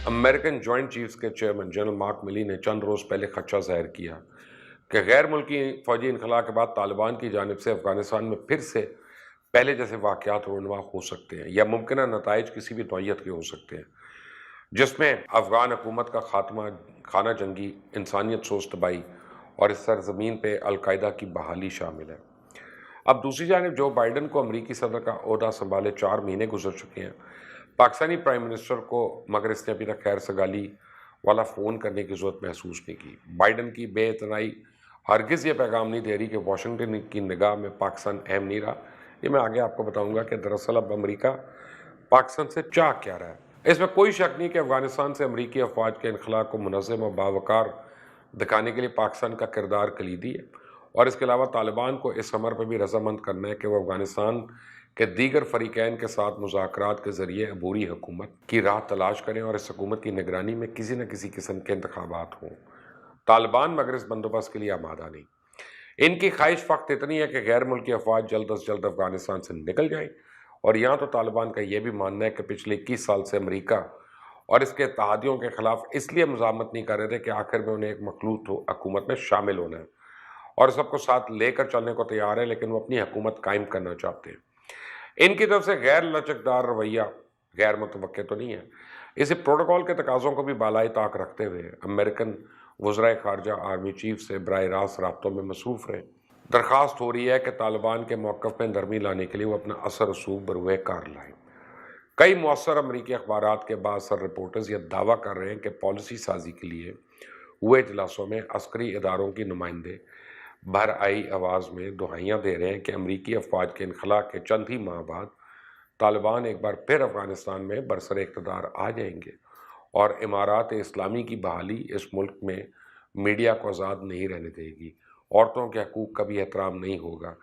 American joint chiefs کے chairman general mark ملی نے چند روز پہلے خدشہ ظاہر کیا کہ غیر ملکی فوجی انخلا کے بعد طالبان کی جانب سے افغانستان میں پھر سے پہلے جیسے واقعات رونما ہو سکتے ہیں یا ممکنہ نتائج کسی بھی نوعیت کے ہو سکتے ہیں، جس میں افغان حکومت کا خاتمہ، خانہ جنگی، انسانیت سوز تباہی اور اس سرزمین پہ القاعدہ کی بحالی شامل ہے۔ اب دوسری جانب جو بائیڈن کو امریکی صدر کا عہدہ سنبھالے 4 مہینے گزر چکے ہیں، پاکستانی پرائم منسٹر کو مگر اس نے ابھی تک خیر سگالی والا فون کرنے کی ضرورت محسوس نہیں کی۔ بائیڈن کی بے اعتنائی ہرگز یہ پیغام نہیں دے رہی کہ واشنگٹن کی نگاہ میں پاکستان اہم نہیں رہا۔ یہ میں آگے آپ کو بتاؤں گا کہ دراصل اب امریکہ پاکستان سے چاہ کیا رہا ہے۔ اس میں کوئی شک نہیں کہ افغانستان سے امریکی افواج کے انخلا کو منظم و باوقار دکھانے کے لیے پاکستان کا کردار کلیدی ہے، اور اس کے علاوہ طالبان کو اس امر پہ بھی رضامند کرنا ہے کہ وہ افغانستان کے دیگر فریقین کے ساتھ مذاکرات کے ذریعے عبوری حکومت کی راہ تلاش کریں اور اس حکومت کی نگرانی میں کسی نہ کسی قسم کے انتخابات ہوں۔ طالبان مگر اس بندوبست کے لیے آمادہ نہیں۔ ان کی خواہش فقط اتنی ہے کہ غیر ملکی افواج جلد از جلد افغانستان سے نکل جائیں، اور یہاں تو طالبان کا یہ بھی ماننا ہے کہ پچھلے 21 سال سے امریکہ اور اس کے اتحادیوں کے خلاف اس لیے مزاحمت نہیں کر رہے تھے کہ آخر میں انہیں ایک مخلوط حکومت میں شامل ہونا ہے اور سب کو ساتھ لے کر چلنے کو تیار ہے، لیکن وہ اپنی حکومت قائم کرنا چاہتے ہیں۔ ان کی طرف سے غیر لچکدار رویہ غیر متوقع تو نہیں ہے، اسے پروٹوکول کے تقاضوں کو بھی بالائے طاق رکھتے ہوئے امریکن وزرائے خارجہ آرمی چیف سے براہ راست رابطوں میں مصروف رہے۔ درخواست ہو رہی ہے کہ طالبان کے موقف میں نرمی لانے کے لیے وہ اپنا اثر رسوخ بروئے کار لائیں۔ کئی مؤثر امریکی اخبارات کے بااثر رپورٹرز یہ دعویٰ کر رہے ہیں کہ پالیسی سازی کے لیے ہوئے اجلاسوں میں عسکری اداروں کی نمائندے بھرآئی آواز میں دہائیاں دے رہے ہیں کہ امریکی افواج کے انخلا کے چند ہی ماہ بعد طالبان ایک بار پھر افغانستان میں برسر اقتدار آ جائیں گے، اور امارات اسلامی کی بحالی اس ملک میں میڈیا کو آزاد نہیں رہنے دے گی، عورتوں کے حقوق کا بھی احترام نہیں ہوگا۔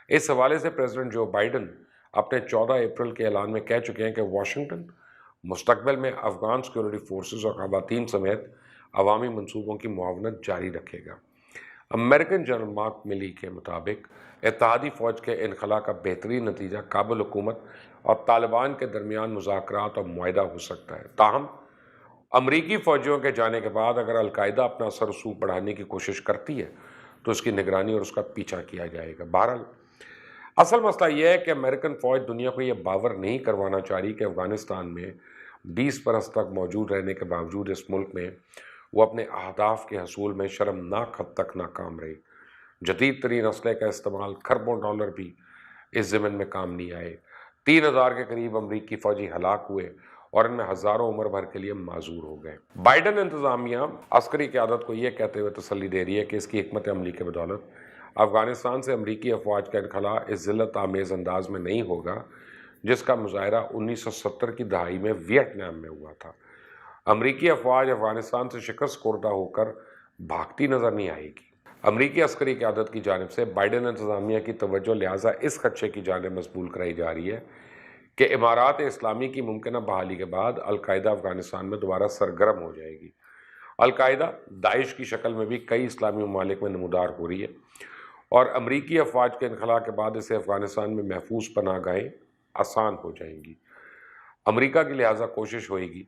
اس حوالے سے پریزیڈنٹ جو بائیڈن اپنے 14 اپریل کے اعلان میں کہہ چکے ہیں کہ واشنگٹن مستقبل میں افغان سیکورٹی فورسز اور خواتین سمیت عوامی منصوبوں کی معاونت جاری رکھے گا۔ امریکن جنرل مارک ملی کے مطابق اتحادی فوج کے انخلا کا بہترین نتیجہ کابل حکومت اور طالبان کے درمیان مذاکرات اور معاہدہ ہو سکتا ہے۔ تاہم امریکی فوجیوں کے جانے کے بعد اگر القاعدہ اپنا اثر رسوخ بڑھانے کی کوشش کرتی ہے تو اس کی نگرانی اور اس کا پیچھا کیا جائے گا۔ بہرحال اصل مسئلہ یہ ہے کہ امریکن فوج دنیا کو یہ باور نہیں کروانا چاہ رہی کہ افغانستان میں 20 برس تک موجود رہنے کے باوجود اس ملک میں وہ اپنے اہداف کے حصول میں شرمناک حد تک ناکام رہی۔ جدید ترین اسلحے کا استعمال، کھربوں ڈالر بھی اس ضمن میں کام نہیں آئے۔ 3000 کے قریب امریکی فوجی ہلاک ہوئے اور ان میں ہزاروں عمر بھر کے لیے معذور ہو گئے۔ بائیڈن انتظامیہ عسکری قیادت کو یہ کہتے ہوئے تسلی دے رہی ہے کہ اس کی حکمت عملی کے بدولت افغانستان سے امریکی افواج کا انخلا اس ذلت آمیز انداز میں نہیں ہوگا جس کا مظاہرہ 1970 کی دہائی میں ویتنام میں ہوا تھا۔ امریکی افواج افغانستان سے شکست خوردہ ہو کر بھاگتی نظر نہیں آئے گی۔ امریکی عسکری قیادت کی جانب سے بائیڈن انتظامیہ کی توجہ لہٰذا اس خدشے کی جانب مبذول کرائی جا رہی ہے کہ امارات اسلامی کی ممکنہ بحالی کے بعد القاعدہ افغانستان میں دوبارہ سرگرم ہو جائے گی۔ القاعدہ داعش کی شکل میں بھی کئی اسلامی ممالک میں نمودار ہو رہی ہے، اور امریکی افواج کے انخلا کے بعد اسے افغانستان میں محفوظ پناہ گاہیں آسان ہو جائیں گی۔ امریکہ کی لہٰذا کوشش ہوئے گی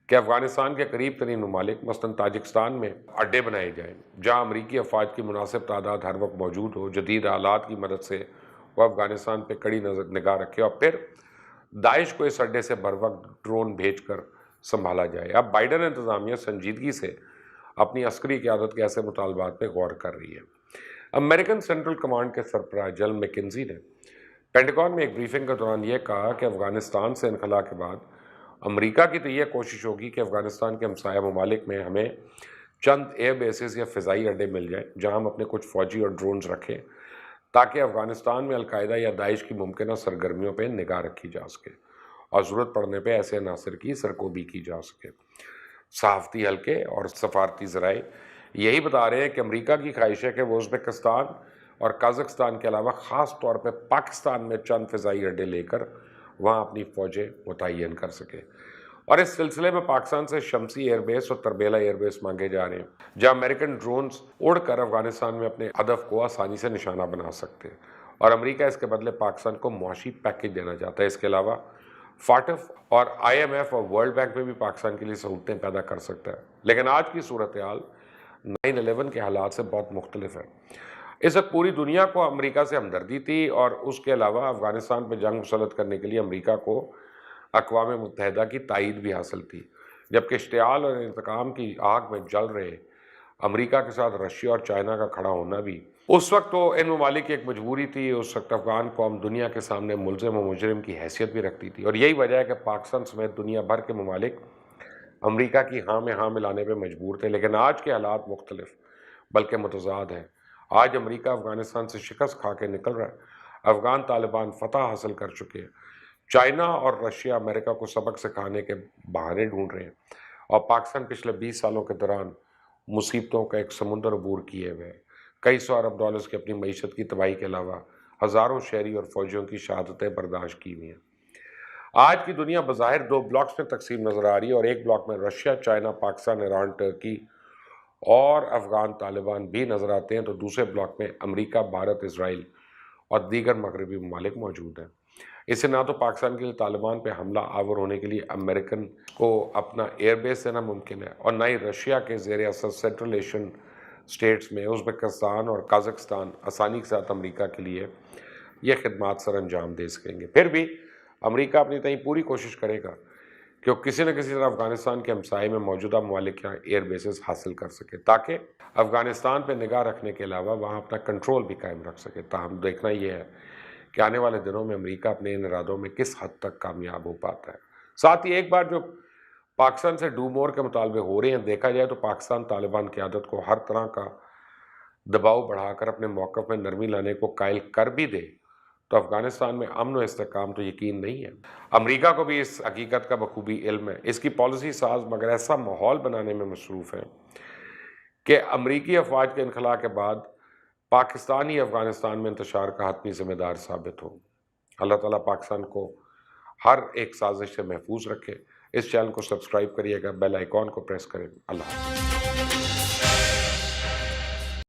کہ افغانستان کے قریب ترین ممالک مثلاً تاجکستان میں اڈے بنائے جائیں جہاں امریکی افواج کی مناسب تعداد ہر وقت موجود ہو۔ جدید آلات کی مدد سے وہ افغانستان پہ کڑی نگاہ رکھے اور پھر داعش کو اس اڈے سے بر وقت ڈرون بھیج کر سنبھالا جائے۔ اب بائیڈن انتظامیہ سنجیدگی سے اپنی عسکری قیادت کے ایسے مطالبات پہ غور کر رہی ہے۔ امریکن سینٹرل کمانڈ کے سربراہ جنرل میکنزی نے پینٹاگون میں ایک بریفنگ کے دوران یہ کہا کہ افغانستان سے انخلا کے بعد امریکہ کی تو یہ کوشش ہوگی کہ افغانستان کے ہمسایہ ممالک میں ہمیں چند ایئر بیسز یا فضائی اڈے مل جائیں جہاں ہم اپنے کچھ فوجی اور ڈرونز رکھیں تاکہ افغانستان میں القاعدہ یا داعش کی ممکنہ سرگرمیوں پہ نگاہ رکھی جا سکے اور ضرورت پڑنے پہ ایسے عناصر کی سرکوبی کی جا سکے۔ صحافتی حلقے اور سفارتی ذرائع یہی بتا رہے ہیں کہ امریکہ کی خواہش ہے کہ وہ ازبکستان اور قازقستان کے علاوہ خاص طور پہ پاکستان میں چند فضائی اڈے لے کر وہاں اپنی فوجیں متعین کر سکے، اور اس سلسلے میں پاکستان سے شمسی ایئر بیس اور تربیلا ایئر بیس مانگے جا رہے ہیں جہاں امریکن ڈرونز اڑ کر افغانستان میں اپنے ہدف کو آسانی سے نشانہ بنا سکتے ہیں، اور امریکہ اس کے بدلے پاکستان کو معاشی پیکیج دینا چاہتا ہے۔ اس کے علاوہ فاٹف اور IMF اور ورلڈ بینک میں بھی پاکستان کے لیے سہولتیں پیدا کر سکتا ہے، لیکن آج کی صورتحال 9/11 کے حالات سے بہت مختلف ہے۔ اس وقت پوری دنیا کو امریکہ سے ہمدردی تھی، اور اس کے علاوہ افغانستان پہ جنگ مسلط کرنے کے لیے امریکہ کو اقوام متحدہ کی تائید بھی حاصل تھی، جبکہ اشتعال اور انتقام کی آگ میں جل رہے امریکہ کے ساتھ رشیا اور چائنا کا کھڑا ہونا بھی اس وقت تو ان ممالک کی ایک مجبوری تھی۔ اس وقت افغان قوم دنیا کے سامنے ملزم و مجرم کی حیثیت بھی رکھتی تھی، اور یہی وجہ ہے کہ پاکستان سمیت دنیا بھر کے ممالک امریکہ کی ہاں میں ہاں ملانے پہ مجبور تھے۔ لیکن آج کے حالات مختلف بلکہ متضاد ہیں۔ آج امریکہ افغانستان سے شکست کھا کے نکل رہا ہے، افغان طالبان فتح حاصل کر چکے ہیں، چائنا اور رشیا امریکہ کو سبق سکھانے کے بہانے ڈھونڈ رہے ہیں، اور پاکستان پچھلے 20 سالوں کے دوران مصیبتوں کا ایک سمندر عبور کیے ہوئے ہے۔ کئی سو ارب ڈالرز کی اپنی معیشت کی تباہی کے علاوہ ہزاروں شہری اور فوجیوں کی شہادتیں برداشت کی ہوئی ہیں۔ آج کی دنیا بظاہر 2 بلاکس میں تقسیم نظر آ رہی ہے، اور ایک بلاک میں Russia, China, Pakistan, Iran, Turkey اور افغان طالبان بھی نظر آتے ہیں، تو دوسرے بلاک میں امریکہ، بھارت، اسرائیل اور دیگر مغربی ممالک موجود ہیں۔ اس سے نہ تو پاکستان کے لیے طالبان پہ حملہ آور ہونے کے لیے امریکن کو اپنا ایئر بیس دینا ممکن ہے، اور نہ ہی رشیا کے زیر اثر سینٹرل ایشین اسٹیٹس میں ازبکستان اور قازقستان آسانی کے ساتھ امریکہ کے لیے یہ خدمات سر انجام دے سکیں گے۔ پھر بھی امریکہ اپنی تئیں پوری کوشش کرے گا کہ وہ کسی نہ کسی طرح افغانستان کے ہمسائے میں موجودہ ممالک کا ایئر بیسز حاصل کر سکے، تاکہ افغانستان پہ نگاہ رکھنے کے علاوہ وہاں اپنا کنٹرول بھی قائم رکھ سکے۔ تاہم دیکھنا یہ ہے کہ آنے والے دنوں میں امریکہ اپنے ان ارادوں میں کس حد تک کامیاب ہو پاتا ہے۔ ساتھ ہی ایک بار جو پاکستان سے ڈو مور کے مطالبے ہو رہے ہیں، دیکھا جائے تو پاکستان طالبان قیادت کو ہر طرح کا دباؤ بڑھا کر اپنے موقف میں نرمی لانے کو قائل کر بھی دے تو افغانستان میں امن و استحکام تو یقین نہیں ہے۔ امریکہ کو بھی اس حقیقت کا بخوبی علم ہے، اس کی پالیسی ساز مگر ایسا ماحول بنانے میں مصروف ہیں کہ امریکی افواج کے انخلاء کے بعد پاکستان ہی افغانستان میں انتشار کا حتمی ذمہ دار ثابت ہو۔ اللہ تعالیٰ پاکستان کو ہر ایک سازش سے محفوظ رکھے۔ اس چینل کو سبسکرائب کریے گا، بیل آئیکن کو پریس کریں۔ اللہ حافظ۔